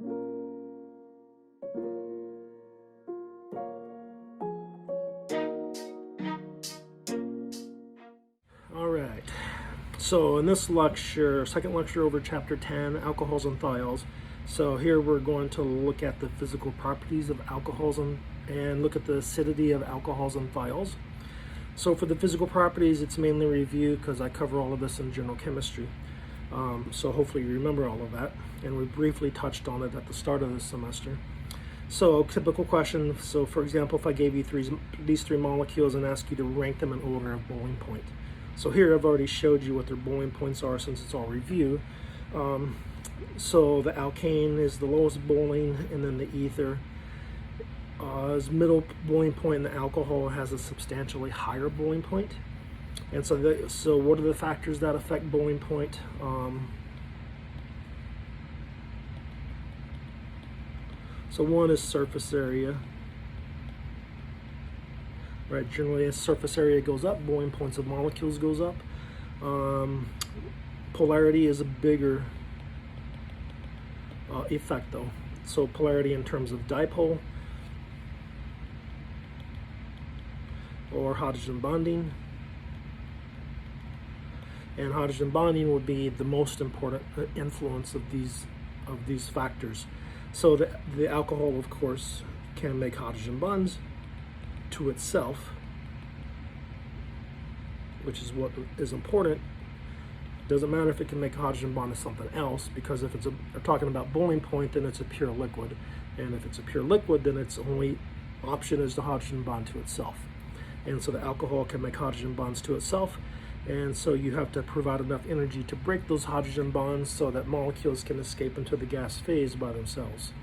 All right, so in this lecture, second lecture over chapter 10, alcohols and thiols. So here we're going to look at the physical properties of alcohols and look at the acidity of alcohols and thiols. So for the physical properties, it's mainly review because I cover all of this in general chemistry. So hopefully you remember all of that. And we briefly touched on it at the start of this semester. So typical question, so for example, if I gave you these three molecules and asked you to rank them in order of boiling point. So here I've already showed you what their boiling points are since it's all review. So the alkane is the lowest boiling, and then the ether is middle boiling point, and the alcohol has a substantially higher boiling point. And so what are the factors that affect boiling point? So one is surface area. Right, generally as surface area goes up, boiling points of molecules goes up. Polarity is a bigger effect though. So polarity in terms of dipole or hydrogen bonding. And hydrogen bonding would be the most important influence of these factors. So the alcohol, of course, can make hydrogen bonds to itself, which is what is important. Doesn't matter if it can make a hydrogen bond to something else, because if we're talking about boiling point, then it's a pure liquid, and if it's a pure liquid, then its only option is the hydrogen bond to itself. And so the alcohol can make hydrogen bonds to itself, and so you have to provide enough energy to break those hydrogen bonds so that molecules can escape into the gas phase by themselves.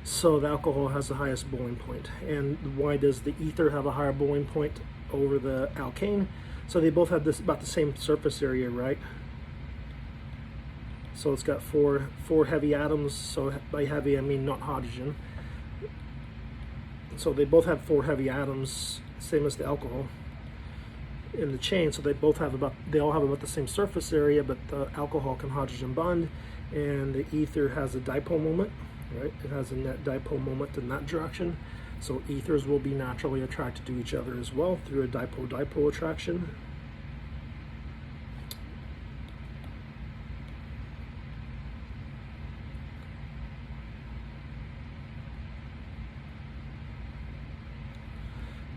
So the alcohol has the highest boiling point. And why does the ether have a higher boiling point over the alkane? So they both have about the same surface area, right? So it's got four heavy atoms. So by heavy I mean not hydrogen. So they both have 4 heavy atoms, same as the alcohol in the chain. So they all have about the same surface area, but the alcohol can hydrogen bond, and the ether has a dipole moment. Right, it has a net dipole moment in that direction, so ethers will be naturally attracted to each other as well through a dipole-dipole attraction.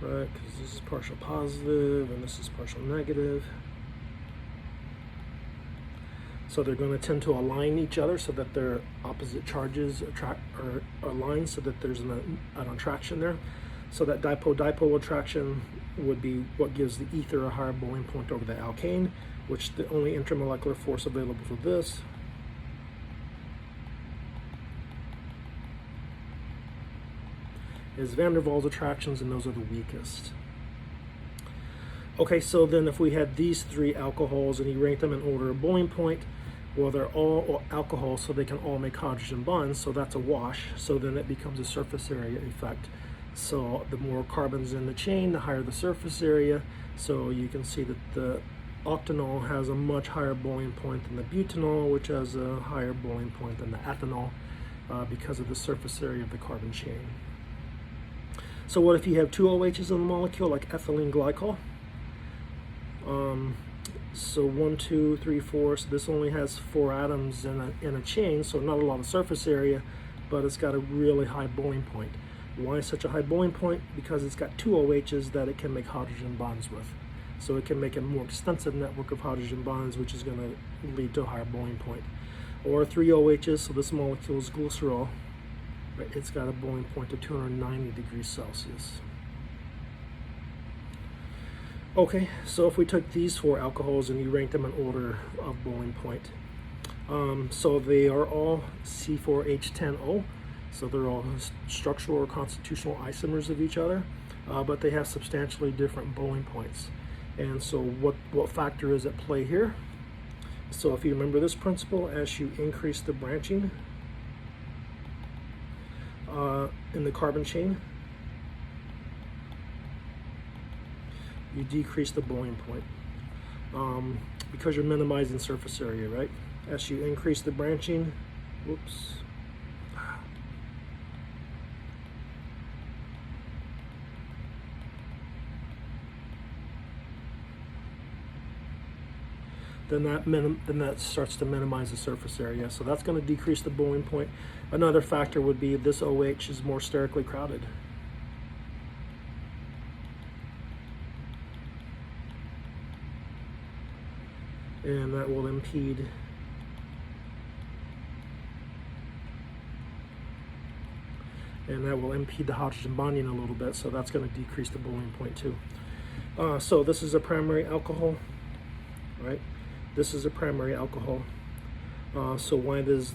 Right, because this is partial positive and this is partial negative. So they're going to tend to align each other so that their opposite charges are aligned, so that there's an attraction there. So that dipole-dipole attraction would be what gives the ether a higher boiling point over the alkane, which the only intermolecular force available for this is van der Waals attractions, and those are the weakest. Okay, so then if we had these 3 alcohols and you rank them in order of boiling point, well, they're all alcohols, so they can all make hydrogen bonds, so that's a wash. So then it becomes a surface area effect. So the more carbons in the chain, the higher the surface area. So you can see that the octanol has a much higher boiling point than the butanol, which has a higher boiling point than the ethanol because of the surface area of the carbon chain. So what if you have 2 OHs in the molecule, like ethylene glycol? So 1, 2, 3, 4. So this only has 4 atoms in a chain, so not a lot of surface area, but it's got a really high boiling point. Why such a high boiling point? Because it's got 2 OHs that it can make hydrogen bonds with. So it can make a more extensive network of hydrogen bonds, which is going to lead to a higher boiling point. Or 3 OHs, so this molecule is glycerol. Right? It's got a boiling point of 290 degrees Celsius. Okay, so if we took these 4 alcohols and you rank them in order of boiling point, so they are all C4H10O, so they're all structural or constitutional isomers of each other, but they have substantially different boiling points. And so what factor is at play here? So if you remember this principle, as you increase the branching in the carbon chain, you decrease the boiling point because you're minimizing surface area, right? As you increase the branching, Whoops. Then that starts to minimize the surface area. So that's going to decrease the boiling point. Another factor would be this OH is more sterically crowded. And that will impede the hydrogen bonding a little bit, so that's going to decrease the boiling point too. So this is a primary alcohol, right? This is a primary alcohol. So why does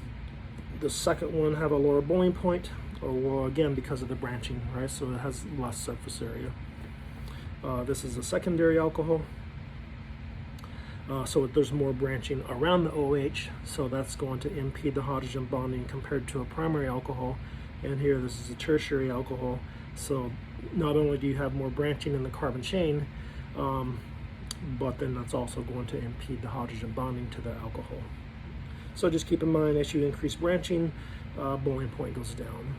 the second one have a lower boiling point? Oh, well, again, because of the branching, right? So it has less surface area. This is a secondary alcohol. So there's more branching around the OH, so that's going to impede the hydrogen bonding compared to a primary alcohol. And here, this is a tertiary alcohol. So not only do you have more branching in the carbon chain, but then that's also going to impede the hydrogen bonding to the alcohol. So just keep in mind, as you increase branching, boiling point goes down.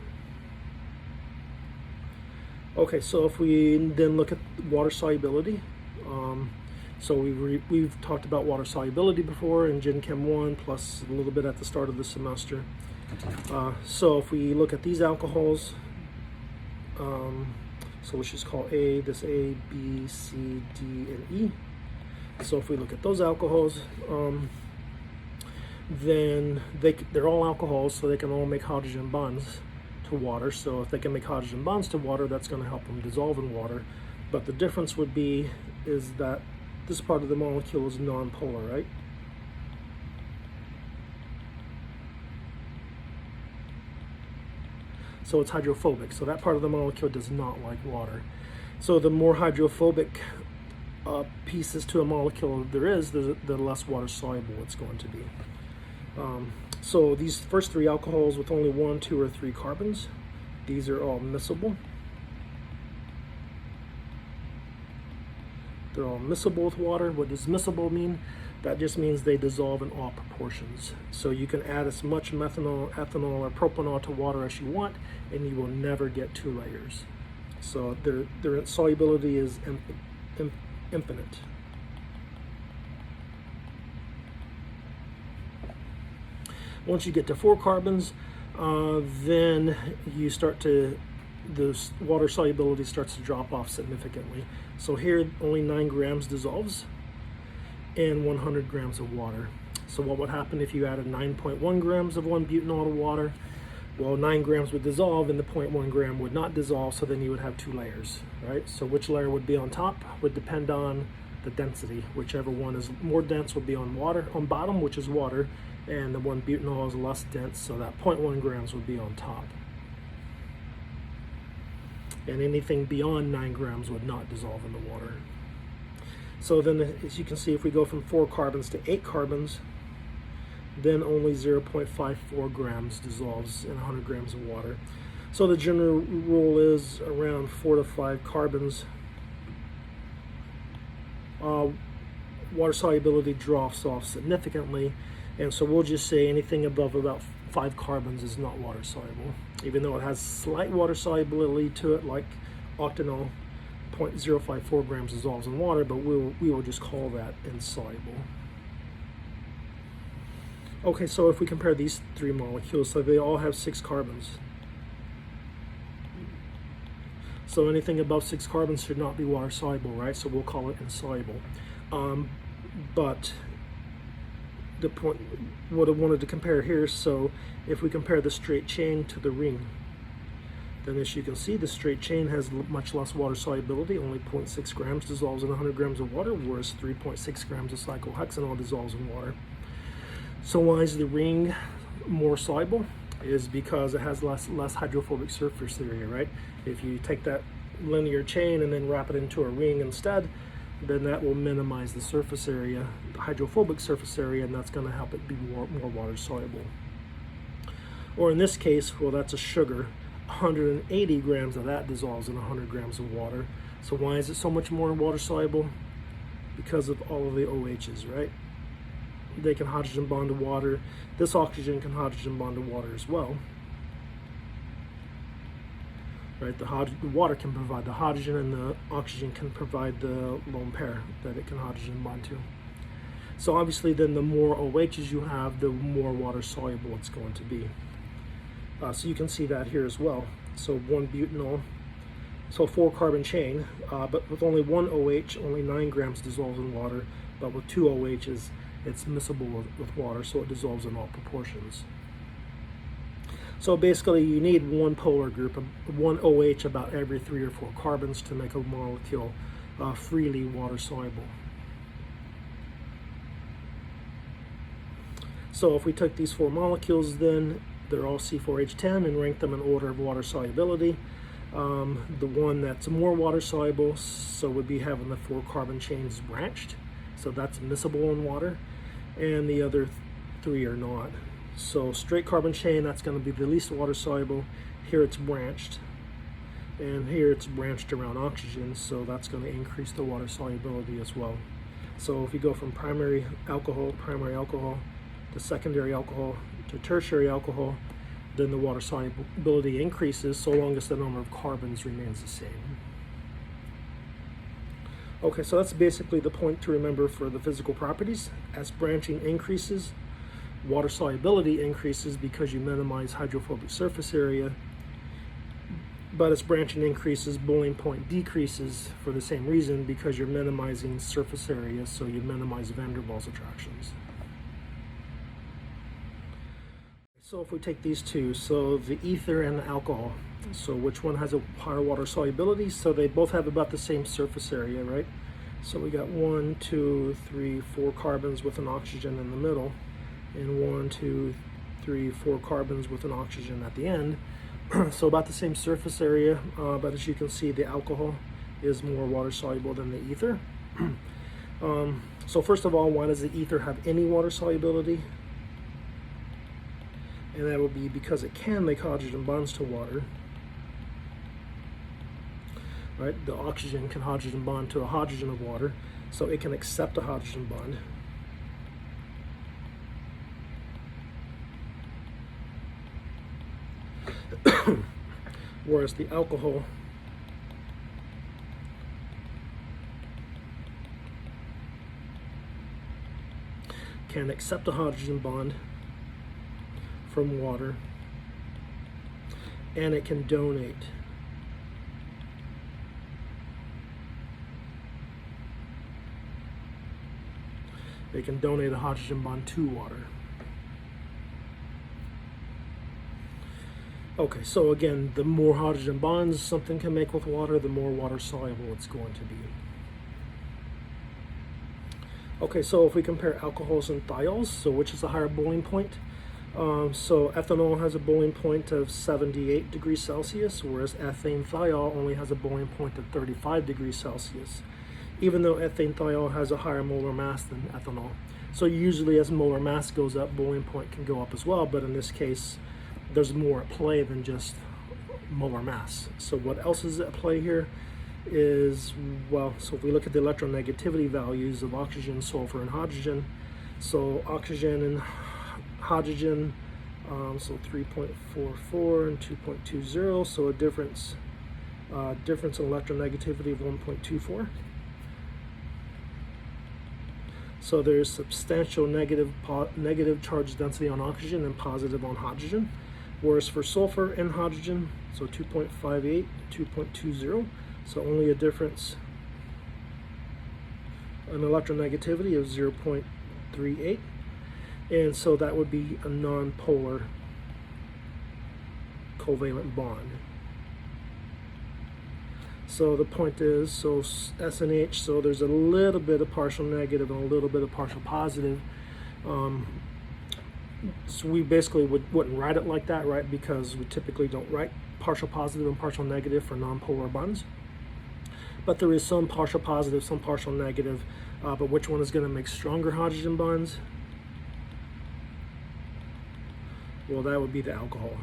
Okay, so if we then look at water solubility, so we've talked about water solubility before in Gen Chem 1, plus a little bit at the start of the semester. So if we look at these alcohols, so let's just call this A, B, C, D, and E. So if we look at those alcohols, then they're all alcohols, so they can all make hydrogen bonds to water. So if they can make hydrogen bonds to water, that's going to help them dissolve in water. But the difference would be is that this part of the molecule is non-polar, right? So it's hydrophobic. So that part of the molecule does not like water. So the more hydrophobic pieces to a molecule there is, the less water soluble it's going to be. So these first three alcohols with only 1, 2, or 3 carbons, these are all miscible. They're all miscible with water. What does miscible mean? That just means they dissolve in all proportions. So you can add as much methanol, ethanol, or propanol to water as you want, and you will never get 2 layers. So their solubility is infinite. Once you get to 4 carbons, then you start to, the water solubility starts to drop off significantly. So here only 9 grams dissolves in 100 grams of water. So what would happen if you added 9.1 grams of 1-butanol to water? Well, 9 grams would dissolve and the 0.1 gram would not dissolve, so then you would have 2 layers, right? So which layer would be on top would depend on the density. Whichever one is more dense would be on bottom, which is water, and the 1-butanol is less dense, so that 0.1 grams would be on top. And anything beyond 9 grams would not dissolve in the water. So then, as you can see, if we go from 4 carbons to 8 carbons, then only 0.54 grams dissolves in 100 grams of water. So the general rule is around 4 to 5 carbons, water solubility drops off significantly, and so we'll just say anything above about 5 carbons is not water soluble, even though it has slight water solubility to it, like octanol. 0.054 grams dissolves in water, but we will just call that insoluble. Okay, so if we compare these 3 molecules, so they all have 6 carbons. So anything above 6 carbons should not be water soluble, right? So we'll call it insoluble. But the point, what I wanted to compare here, so if we compare the straight chain to the ring, then as you can see, the straight chain has much less water solubility, only 0.6 grams dissolves in 100 grams of water, whereas 3.6 grams of cyclohexanol dissolves in water. So why is the ring more soluble? Is because it has less hydrophobic surface area, right? If you take that linear chain and then wrap it into a ring instead, then that will minimize the surface area, the hydrophobic surface area, and that's going to help it be more water soluble. Or in this case, well, that's a sugar. 180 grams of that dissolves in 100 grams of water. So why is it so much more water soluble? Because of all of the OHs, right? they can hydrogen bond to water. This oxygen can hydrogen bond to water as well. Right, the water can provide the hydrogen, and the oxygen can provide the lone pair that it can hydrogen bond to. So obviously then the more OHs you have, the more water soluble it's going to be. So you can see that here as well. So one butanol, so 4 carbon chain, but with only one OH, only 9 grams dissolves in water, but with 2 OHs, it's miscible with water, so it dissolves in all proportions. So basically you need one polar group, one OH about every 3 or 4 carbons to make a molecule freely water soluble. So if we took these 4 molecules, then they're all C4H10, and rank them in order of water solubility. The one that's more water soluble, so would be having the 4 carbon chains branched, so that's miscible in water, and the other 3 are not. So straight carbon chain, that's going to be the least water soluble. Here it's branched, and here it's branched around oxygen, so that's going to increase the water solubility as well. So if you go from primary alcohol to secondary alcohol to tertiary alcohol, then the water solubility increases so long as the number of carbons remains the same. Okay, so that's basically the point to remember for the physical properties. As branching increases, water solubility increases because you minimize hydrophobic surface area, but as branching increases, boiling point decreases for the same reason, because you're minimizing surface area, so you minimize van der Waals attractions. So if we take these two, so the ether and the alcohol, so which one has a higher water solubility? So they both have about the same surface area, right? So we got 1, 2, 3, 4 carbons with an oxygen in the middle, and 1, 2, 3, 4 carbons with an oxygen at the end. So about the same surface area, but as you can see, the alcohol is more water soluble than the ether. So first of all, why does the ether have any water solubility? And that would be because it can make hydrogen bonds to water. Right? The oxygen can hydrogen bond to a hydrogen of water, so it can accept a hydrogen bond. Whereas the alcohol can accept a hydrogen bond from water, and it can donate. It can donate a hydrogen bond to water. Okay, so again, the more hydrogen bonds something can make with water, the more water soluble it's going to be. Okay, so if we compare alcohols and thiols, so which is a higher boiling point? So ethanol has a boiling point of 78 degrees Celsius, whereas ethane thiol only has a boiling point of 35 degrees Celsius, even though ethane thiol has a higher molar mass than ethanol. So usually as molar mass goes up, boiling point can go up as well, but in this case, there's more at play than just molar mass. So what else is at play here is, well, so if we look at the electronegativity values of oxygen, sulfur, and hydrogen, so oxygen and hydrogen, so 3.44 and 2.20, so a difference in electronegativity of 1.24. So there's substantial negative charge density on oxygen and positive on hydrogen. Whereas for sulfur and hydrogen, so 2.58, 2.20, so only a difference in electronegativity of 0.38. And so that would be a non-polar covalent bond. So the point is, so S and H, so there's a little bit of partial negative and a little bit of partial positive. So we basically wouldn't write it like that, right? Because we typically don't write partial positive and partial negative for non-polar bonds. But there is some partial positive, some partial negative, but which one is going to make stronger hydrogen bonds? Well, that would be the alcohol.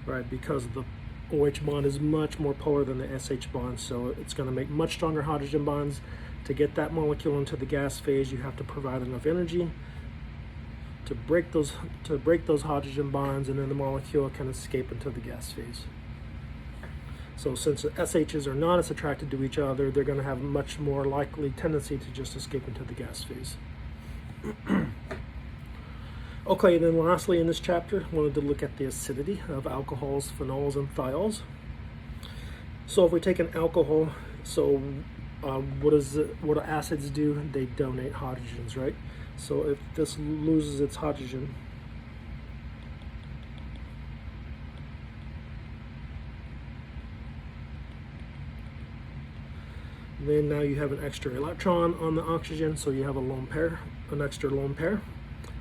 Right, because the OH bond is much more polar than the SH bond, so it's going to make much stronger hydrogen bonds, To get that molecule into the gas phase, you have to provide enough energy to break those hydrogen bonds, and then the molecule can escape into the gas phase. So since the SHs are not as attracted to each other, they're going to have much more likely tendency to just escape into the gas phase. Okay, then lastly in this chapter, I wanted to look at the acidity of alcohols, phenols, and thiols. So if we take an alcohol, so what do acids do? They donate hydrogens, right? So if this loses its hydrogen, then now you have an extra electron on the oxygen, so you have a lone pair, an extra lone pair.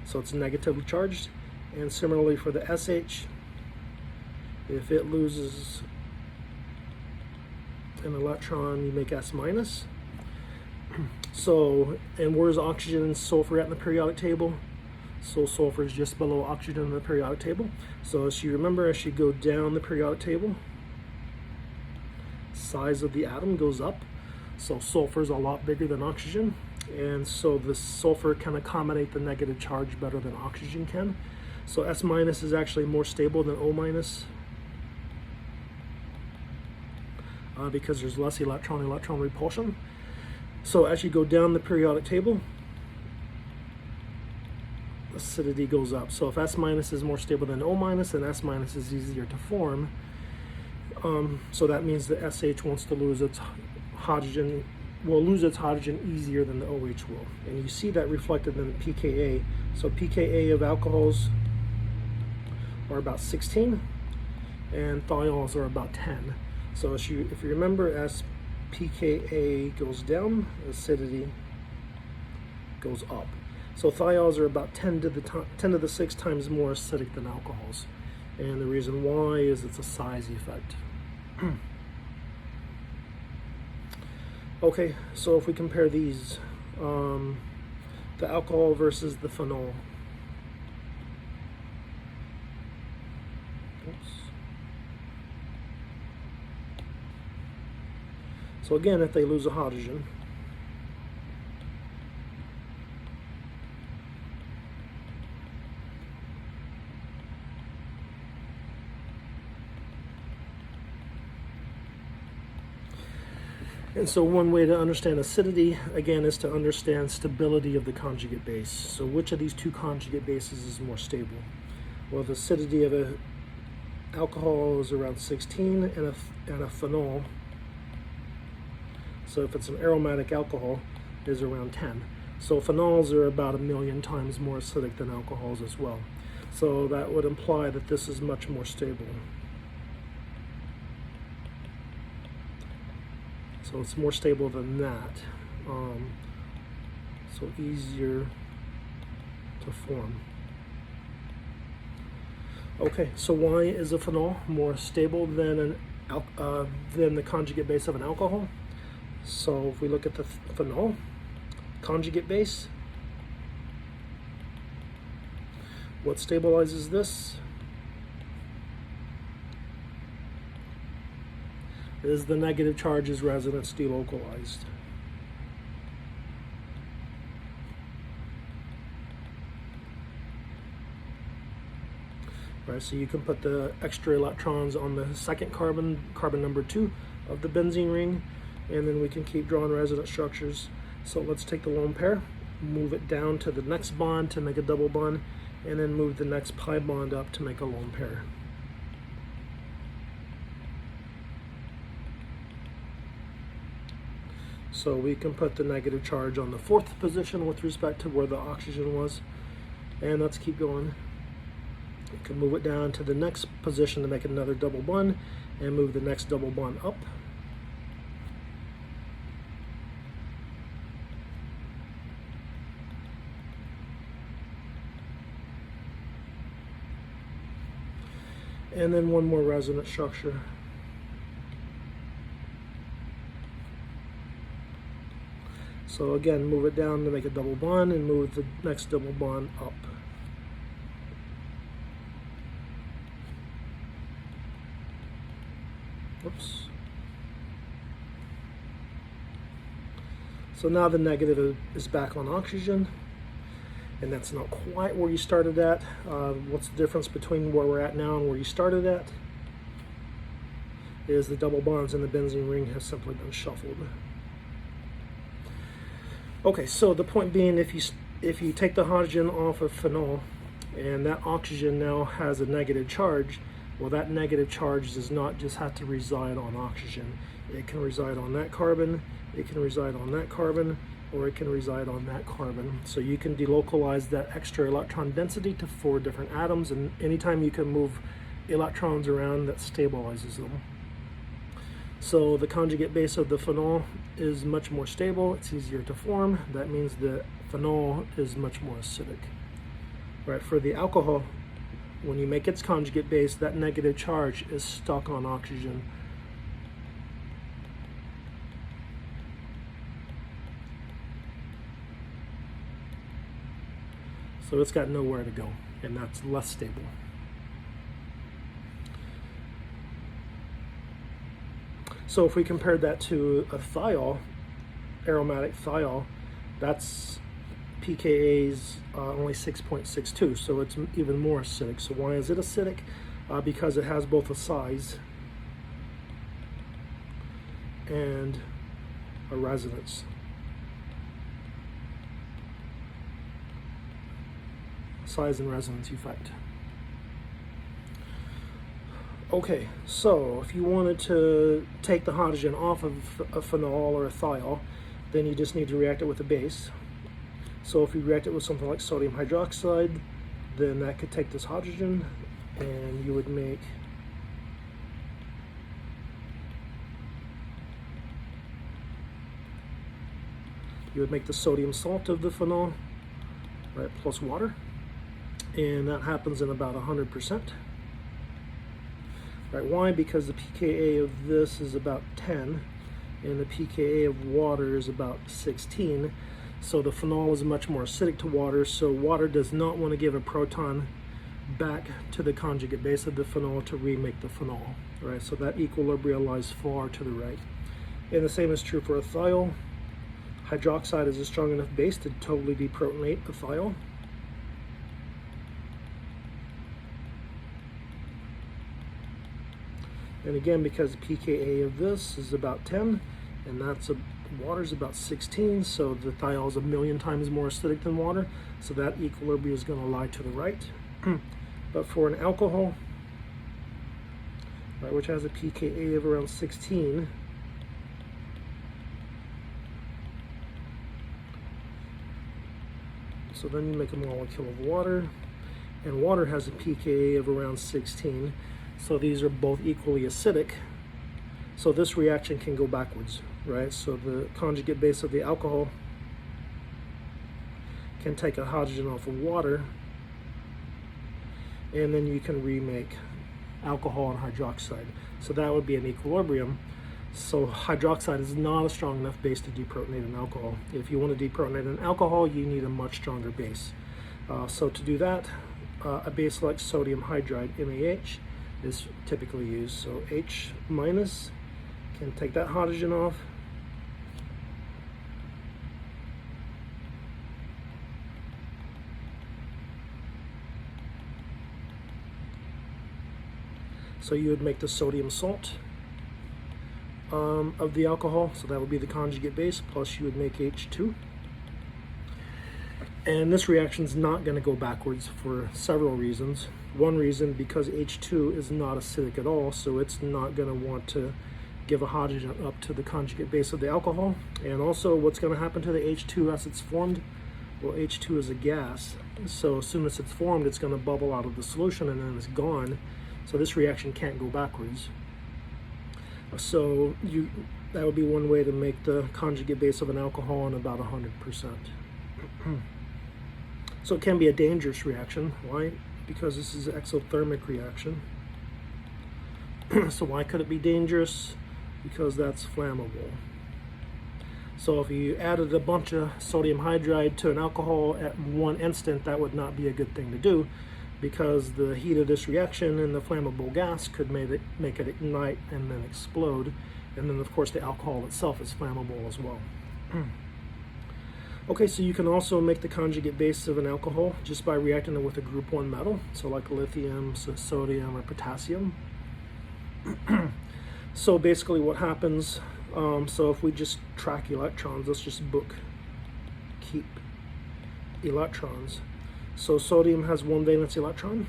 So it's negatively charged. And similarly for the SH, if it loses an electron, you make S minus. So, and where's oxygen and sulfur at in the periodic table? So sulfur is just below oxygen in the periodic table. So as you remember, as you go down the periodic table, size of the atom goes up. So sulfur is a lot bigger than oxygen. And so the sulfur can accommodate the negative charge better than oxygen can. So S minus is actually more stable than O minus because there's less electron repulsion. So as you go down the periodic table, acidity goes up. So if S minus is more stable than O minus, then S minus is easier to form. So that means the SH wants to lose its hydrogen, will lose its hydrogen easier than the OH will. And you see that reflected in the pKa. So pKa of alcohols are about 16 and thiols are about 10. So if you remember, as pKa goes down, acidity goes up. So thiols are about 10 to the 6 times more acidic than alcohols. And the reason why is it's a size effect. Okay, so if we compare these, the alcohol versus the phenol. Oops. So again, if they lose a hydrogen, and so one way to understand acidity, again, is to understand stability of the conjugate base. So which of these two conjugate bases is more stable? Well, the acidity of an alcohol is around 16 and a phenol, so if it's an aromatic alcohol, is around 10. So phenols are about 1,000,000 times more acidic than alcohols as well. So that would imply that this is much more stable. So it's more stable than that. So easier to form. Okay, so why is a phenol more stable than the conjugate base of an alcohol? So if we look at the phenol conjugate base, what stabilizes this is the negative charge's resonance delocalized. Right, so you can put the extra electrons on the second carbon number 2 of the benzene ring, and then we can keep drawing resonance structures. So let's take the lone pair, move it down to the next bond to make a double bond, and then move the next pi bond up to make a lone pair. So we can put the negative charge on the 4th position with respect to where the oxygen was, and let's keep going. You can move it down to the next position to make another double bond, and move the next double bond up. And then one more resonance structure. So again, move it down to make a double bond, and move the next double bond up. Oops. So now the negative is back on oxygen, and that's not quite where you started at. What's the difference between where we're at now and where you started at? Is the double bonds in the benzene ring have simply been shuffled. Okay, so the point being, if you take the hydrogen off of phenol, and that oxygen now has a negative charge, well, that negative charge does not just have to reside on oxygen. It can reside on that carbon, it can reside on that carbon, or it can reside on that carbon. So you can delocalize that extra electron density to 4 different atoms, and anytime you can move electrons around, that stabilizes them. So the conjugate base of the phenol is much more stable, it's easier to form. That means the phenol is much more acidic. Right, for the alcohol, when you make its conjugate base, that negative charge is stuck on oxygen. So it's got nowhere to go, and that's less stable. So if we compared that to a thiol, aromatic thiol, that's pKa's only 6.62, so it's even more acidic. So why is it acidic? Because it has both a size and a resonance. Size and resonance effect. Okay, so if you wanted to take the hydrogen off of a phenol or a thiol, then you just need to react it with a base. So if you react it with something like sodium hydroxide, then that could take this hydrogen, and you would make the sodium salt of the phenol, right, plus water, and that happens in about 100%. Right, why? Because the pKa of this is about 10, and the pKa of water is about 16. So the phenol is much more acidic to water, so water does not want to give a proton back to the conjugate base of the phenol to remake the phenol. Right, so that equilibrium lies far to the right. And the same is true for a thiol. Hydroxide is a strong enough base to totally deprotonate a thiol. And again, because the pKa of this is about 10, and water's about 16, so the thiol is 1,000,000 times more acidic than water, so that equilibrium is going to lie to the right. But for an alcohol, right, which has a pKa of around 16, so then you make a molecule of water, and water has a pKa of around 16. So these are both equally acidic. So this reaction can go backwards, right? So the conjugate base of the alcohol can take a hydrogen off of water, and then you can remake alcohol and hydroxide. So that would be an equilibrium. So hydroxide is not a strong enough base to deprotonate an alcohol. If you want to deprotonate an alcohol, you need a much stronger base. So to do that, a base like sodium hydride, NaH, is typically used. So H minus can take that hydrogen off, so you would make the sodium salt of the alcohol, so that would be the conjugate base, plus you would make H2. And this reaction is not going to go backwards for several reasons. One reason, because H2 is not acidic at all, so it's not going to want to give a hydrogen up to the conjugate base of the alcohol. And also, what's going to happen to the H2 as it's formed? Well, H2 is a gas, so as soon as it's formed, it's going to bubble out of the solution and then it's gone. So this reaction can't go backwards. So that would be one way to make the conjugate base of an alcohol in about 100%. So it can be a dangerous reaction. Why? Because this is an exothermic reaction. So why could it be dangerous? Because that's flammable. So if you added a bunch of sodium hydride to an alcohol at one instant, that would not be a good thing to do, because the heat of this reaction and the flammable gas could make it ignite and then explode. And then of course the alcohol itself is flammable as well. Okay, so you can also make the conjugate base of an alcohol just by reacting it with a group 1 metal, so like lithium, so sodium, or potassium. So basically what happens, so if we just track electrons, let's just keep electrons. So sodium has 1 valence electron.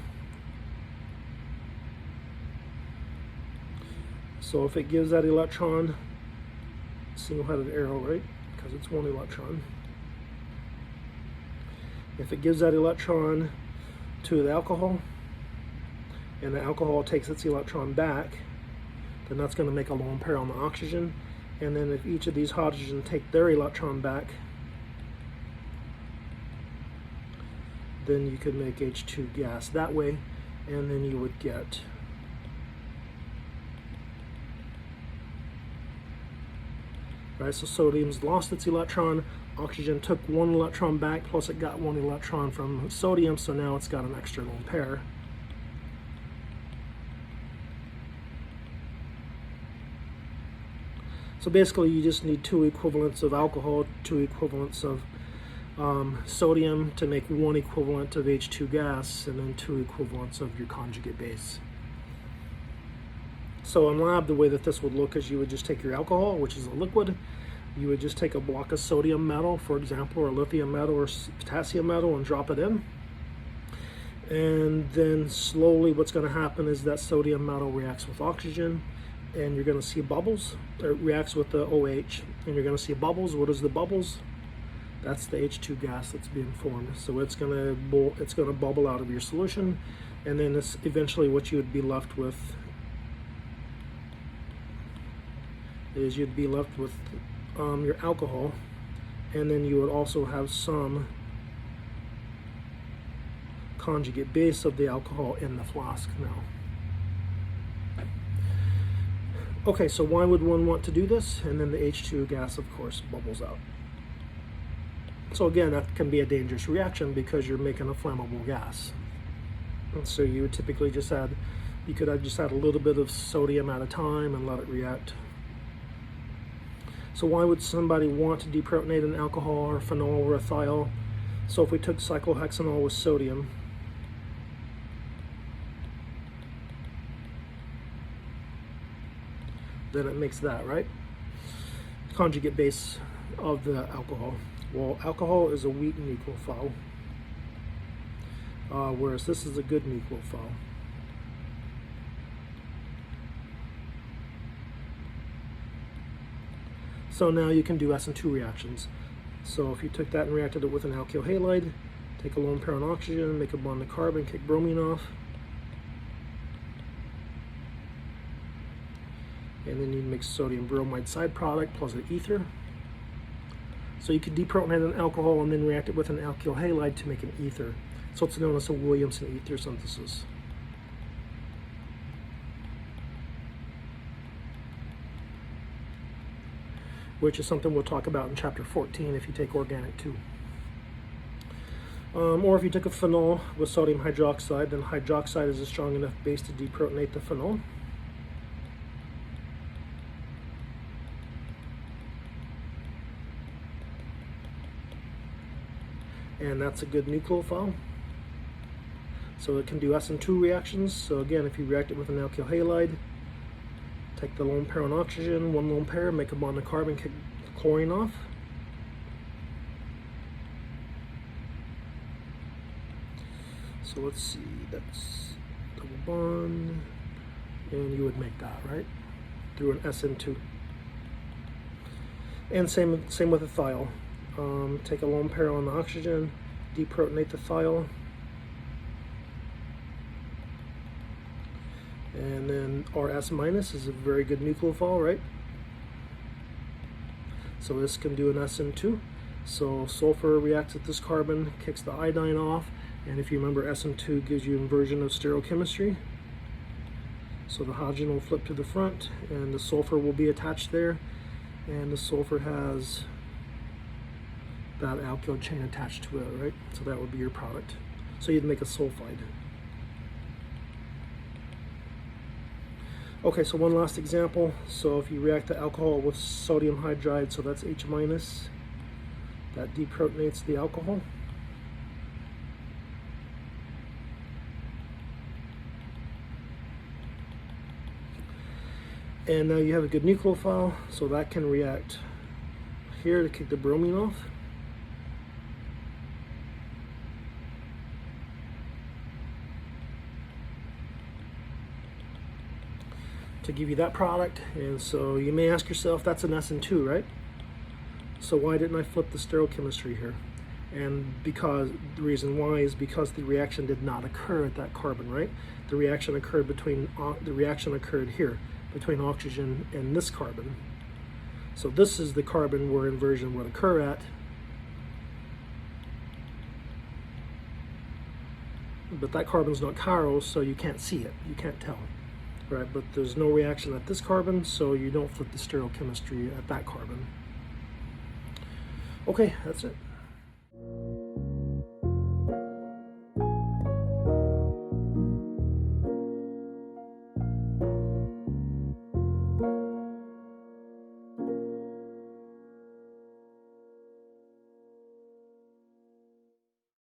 So if it gives that electron, single-headed arrow, right? Because it's 1 electron. If it gives that electron to the alcohol, and the alcohol takes its electron back, then that's going to make a lone pair on the oxygen. And then if each of these hydrogens take their electron back, then you could make H2 gas that way, and then you would get right, so sodium's lost its electron, oxygen took 1 electron back, plus it got 1 electron from sodium, so now it's got an extra lone pair. So basically you just need 2 equivalents of alcohol, 2 equivalents of sodium to make 1 equivalent of H2 gas, and then 2 equivalents of your conjugate base. So in lab, the way that this would look is you would just take your alcohol, which is a liquid, you would just take a block of sodium metal, for example, or lithium metal or potassium metal, and drop it in. And then slowly what's going to happen is that sodium metal reacts with oxygen, and you're going to see bubbles. It reacts with the OH, and you're going to see bubbles. What is the bubbles? That's the H2 gas that's being formed. So it's going to bubble out of your solution, and then this eventually what you would be left with is you'd be left with your alcohol, and then you would also have some conjugate base of the alcohol in the flask now. Okay, so why would one want to do this? And then the H2 gas, of course, bubbles out. So again, that can be a dangerous reaction because you're making a flammable gas. And so you would typically just you could just add a little bit of sodium at a time and let it react. So why would somebody want to deprotonate an alcohol or a phenol or a thiol? So if we took cyclohexanol with sodium, then it makes that, right? Conjugate base of the alcohol. Well, alcohol is a weak nucleophile, whereas this is a good nucleophile. So now you can do SN2 reactions. So if you took that and reacted it with an alkyl halide, take a lone pair on oxygen, make a bond to carbon, kick bromine off, and then you mix sodium bromide side product plus an ether. So you could deprotonate an alcohol and then react it with an alkyl halide to make an ether. So it's known as a Williamson ether synthesis. Which is something we'll talk about in chapter 14 if you take organic 2. Or if you took a phenol with sodium hydroxide, then hydroxide is a strong enough base to deprotonate the phenol. And that's a good nucleophile. So it can do SN2 reactions. So again, if you react it with an alkyl halide, take the lone pair on oxygen, 1 lone pair, make a bond to carbon, kick chlorine off. So let's see, that's double bond, and you would make that, right? Through an SN2. And same with a thiol. Take a lone pair on the oxygen, deprotonate the thiol, and then RS minus is a very good nucleophile, right? So this can do an SN2. So sulfur reacts with this carbon, kicks the iodine off, and if you remember, SN2 gives you inversion of stereochemistry. So the hydrogen will flip to the front, and the sulfur will be attached there, and the sulfur has that alkyl chain attached to it, right? So that would be your product. So you'd make a sulfide. Okay, so one last example. So if you react the alcohol with sodium hydride, so that's H minus, That deprotonates the alcohol. And now you have a good nucleophile, so that can react here to kick the bromine off. To give you that product. And so you may ask yourself, that's an SN2, right? So why didn't I flip the stereochemistry here? And because the reason why is because the reaction did not occur at that carbon, right? The reaction occurred here between oxygen and this carbon. So this is the carbon where inversion would occur at. But that carbon's not chiral, so you can't see it. You can't tell. Right, but there's no reaction at this carbon, so you don't flip the stereochemistry at that carbon. Okay, that's it.